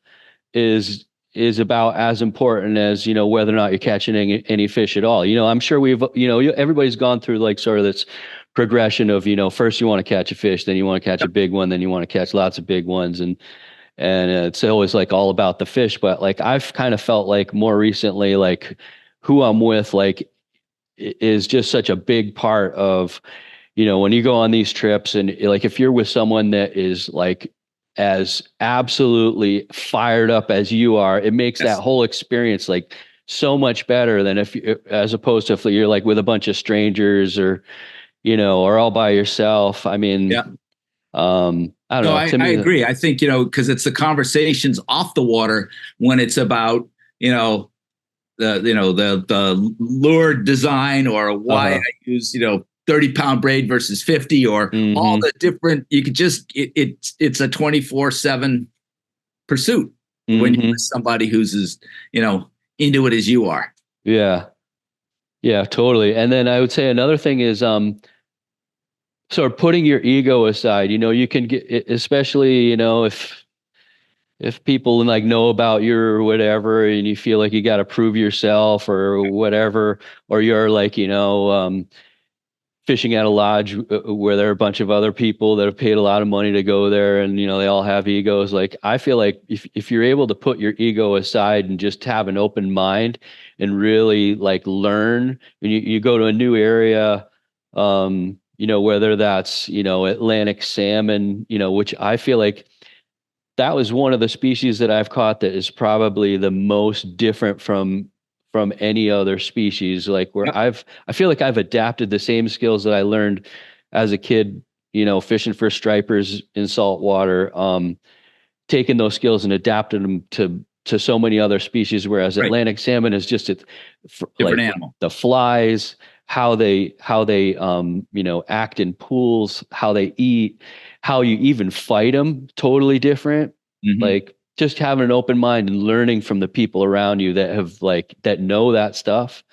is about as important as, whether or not you're catching any fish at all. I'm sure everybody's gone through like sort of this progression of, first you want to catch a fish, then you want to catch a big one, then you want to catch lots of big ones. And it's always like all about the fish. But like, I've kind of felt like more recently, like who I'm with, like is just such a big part of, when you go on these trips, and like, if you're with someone that is like as absolutely fired up as you are, it makes that whole experience like so much better than as opposed to if you're like with a bunch of strangers or, or all by yourself. I mean, I don't know. I agree. I think, because it's the conversations off the water when it's about, the lure design, or why I use, 30-pound braid versus 50, or all the different, you could just, it's a 24/7 pursuit when you're with somebody who's as, into it as you are. Yeah. Yeah, totally. And then I would say another thing is, sort of putting your ego aside. You can get, especially, if people like know about you or whatever, and you feel like you got to prove yourself or whatever, or you're like, fishing at a lodge where there are a bunch of other people that have paid a lot of money to go there, and they all have egos. Like, I feel like if you're able to put your ego aside and just have an open mind and really like learn, when you go to a new area, whether that's Atlantic salmon, which I feel like that was one of the species that I've caught that is probably the most different from any other species, like where Yep. I feel like I've adapted the same skills that I learned as a kid, fishing for stripers in saltwater, taking those skills and adapted them to so many other species. Whereas Right. Atlantic salmon is just Different like animal. the flies, how they act in pools, how they eat, how you even fight them, totally different. Mm-hmm. Like, just having an open mind and learning from the people around you that know that stuff.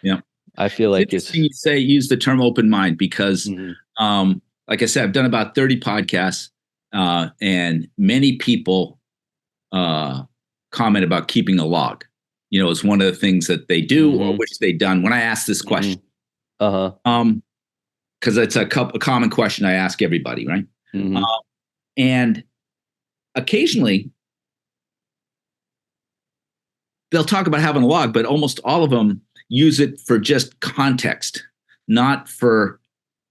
Yeah. I feel It's like it's interesting you use the term open mind because, Mhm. like I said, I've done about 30 podcasts, and many people comment about keeping a log. It's one of the things that they do or wish they'd done. When I ask this question, because it's a common question I ask everybody, right? And occasionally they'll talk about having a log, but almost all of them use it for just context, not for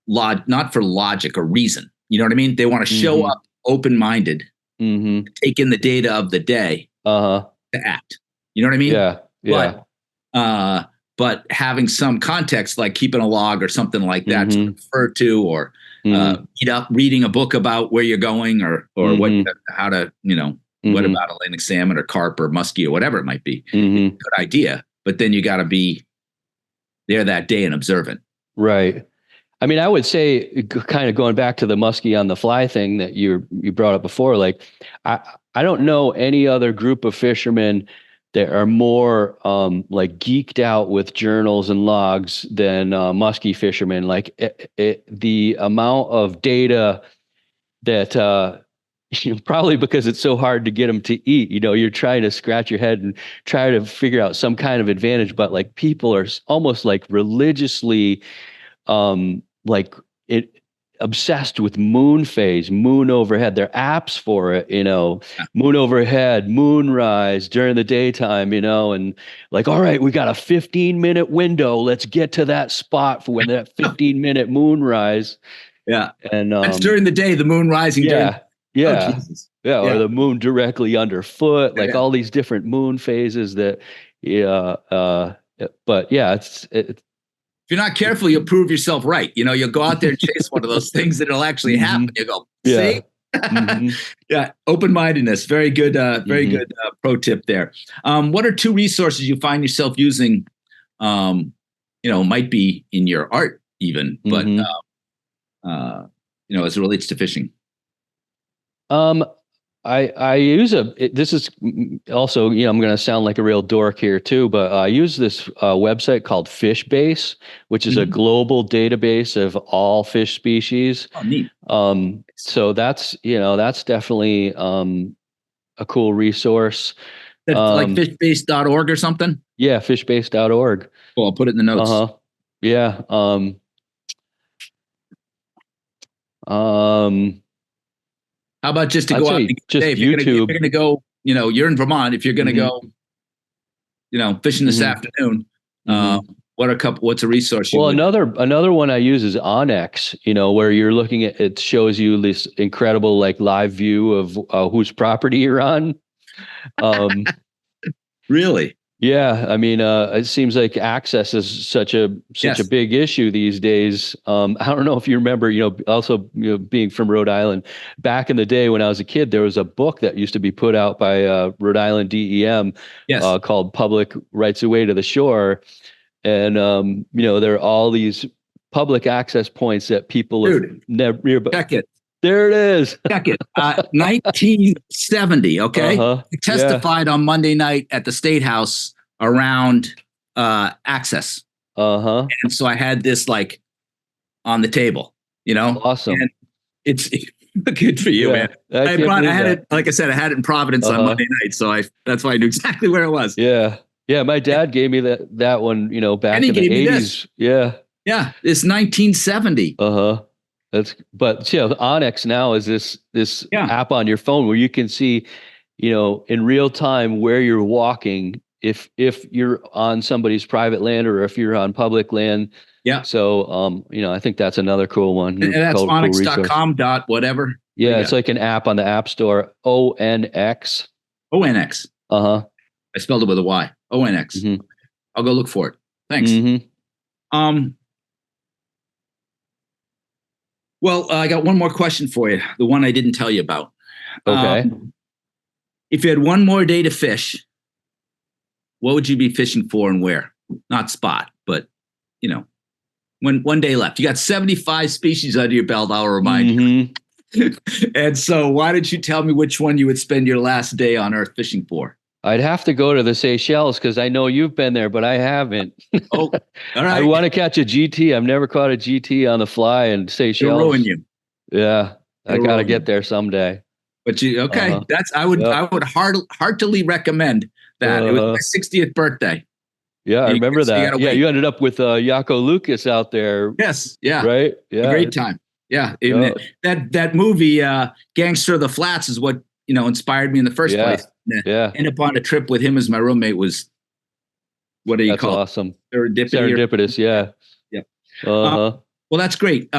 logic or reason. You know what I mean? They want to show up open-minded, take in the data of the day, to act. You know what I mean? Yeah. But having some context, like keeping a log or something like that, to refer to, or reading a book about where you're going, or how to, what about Atlantic salmon or carp or muskie or whatever it might be. It's a good idea, but then you got to be there that day and observant. Right. I mean, I would say, kind of going back to the muskie on the fly thing that you brought up before, like I don't know any other group of fishermen that are more like geeked out with journals and logs than muskie fishermen. Like the amount of data that probably because it's so hard to get them to eat, you're trying to scratch your head and try to figure out some kind of advantage, but like people are almost like religiously like it obsessed with moon phase, moon overhead. There are apps for it, moon overhead, moonrise during the daytime, and like, all right, we got a 15-minute window. Let's get to that spot for when that 15-minute moonrise. Yeah. And that's during the day, the moon rising. Yeah. Oh, Jesus. Yeah. Or the moon directly underfoot, like all these different moon phases that, but yeah, it's if you're not careful, you'll prove yourself right. You'll go out there and chase one of those things that'll actually happen. You go, see? Yeah. Open-mindedness. Very good. Very good pro tip there. What are two resources you find yourself using? Might be in your art even, but as it relates to fishing. I use this is also, I'm going to sound like a real dork here too, but I use this website called FishBase, which is a global database of all fish species. Oh, neat. So that's definitely a cool resource. That's like fishbase.org or something? Yeah, fishbase.org. Well, I'll put it in the notes. Yeah. How about just to go out and just if YouTube? You're going to go, you're in Vermont. If you're going to go, fishing this afternoon, what's a resource? Well, another one I use is Onyx, where you're looking at, it shows you this incredible like live view of whose property you're on. Really? Yeah, I mean, it seems like access is such a big issue these days. I don't know if you remember, also being from Rhode Island, back in the day when I was a kid, there was a book that used to be put out by Rhode Island DEM, called Public Rights of Way to the Shore, and there are all these public access points that people have never. Check it. There it is. Check it. 1970. Okay. I testified on Monday night at the State House around access. And so I had this like on the table, Awesome. And it's Good for you, Yeah, man. I can't I believe had that. it, like I said, I had it in Providence on Monday night, so that's why I knew exactly where it was. Yeah. Yeah. My dad gave me that one, And back he in the gave me this. 80s. Yeah. Yeah, it's 1970. Uh-huh. But Onyx now is this Yeah, app on your phone where you can see, in real time where you're walking, if you're on somebody's private land or if you're on public land. yeah. So, I think that's another cool one, And that's cool resource. onyx.com dot whatever. Yeah, it's like an app on the App Store, ONX. ONX. Uh-huh. I spelled it with a Y. ONX. Mm-hmm. I'll go look for it. Thanks. Mm-hmm. Well, I got one more question for you. The one I didn't tell you about. Okay. If you had one more day to fish, what would you be fishing for and where? Not spot, but when one day left. You got 75 species under your belt, I'll remind you. And so why don't you tell me which one you would spend your last day on Earth fishing for? I'd have to go to the Seychelles because I know you've been there, but I haven't. Oh, all right. I want to catch a GT. I've never caught a GT on the fly in Seychelles. It'll ruin you. Yeah, I got to get there someday. But I would heartily recommend that. It was my 60th birthday. Yeah, I remember that. Yeah, you ended up with Jaco Lucas out there. Yes, yeah. Right? Yeah. A great time. Yeah. That movie, Gangster of the Flats, is what, inspired me in the first place. Yeah. End up on a trip with him as my roommate was, what do you call it? Awesome. Serendipitous, yeah. Yeah. Uh-huh. Well, that's great.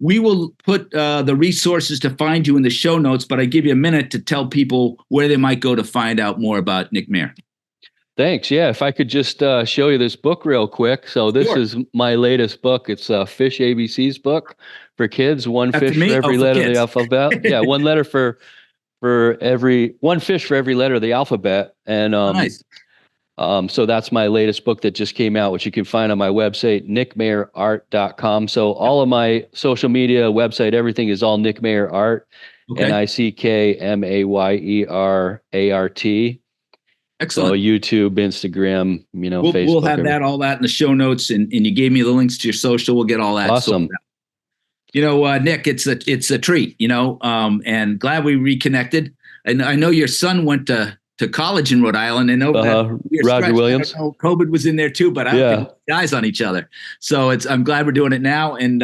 We will put the resources to find you in the show notes, but I give you a minute to tell people where they might go to find out more about Nick Mayer. Thanks. Yeah, if I could just show you this book real quick. So this is my latest book. It's Fish ABC's book for kids. One fish for every letter of the alphabet. Yeah, one fish for every letter of the alphabet. And nice. So that's my latest book that just came out, which you can find on my website, nickmayerart.com. So all of my social media, website, everything is all Nick Mayer Art, NickMayerArt. Excellent. So YouTube, Instagram, Facebook. We'll have all that in the show notes, and you gave me the links to your social. We'll get all that. Awesome. Nick, it's a treat, and glad we reconnected. And I know your son went to college in Rhode Island, and Roger Williams. COVID was in there too, but I don't think guys on each other. So I'm glad we're doing it now, and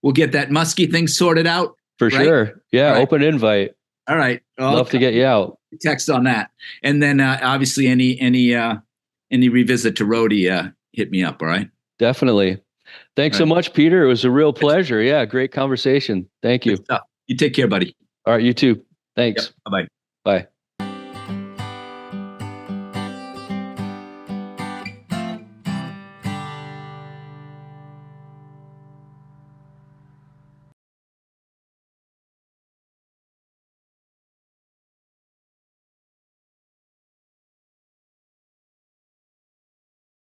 we'll get that muskie thing sorted out for sure. Yeah, right. Open invite. All right, love to get you out. Text on that, and then obviously any revisit to Rhody, hit me up. All right, definitely. Thanks so much, Peter. It was a real pleasure. Yeah, great conversation. Thank you. You take care, buddy. All right, you too. Thanks. Yep. Bye-bye. Bye.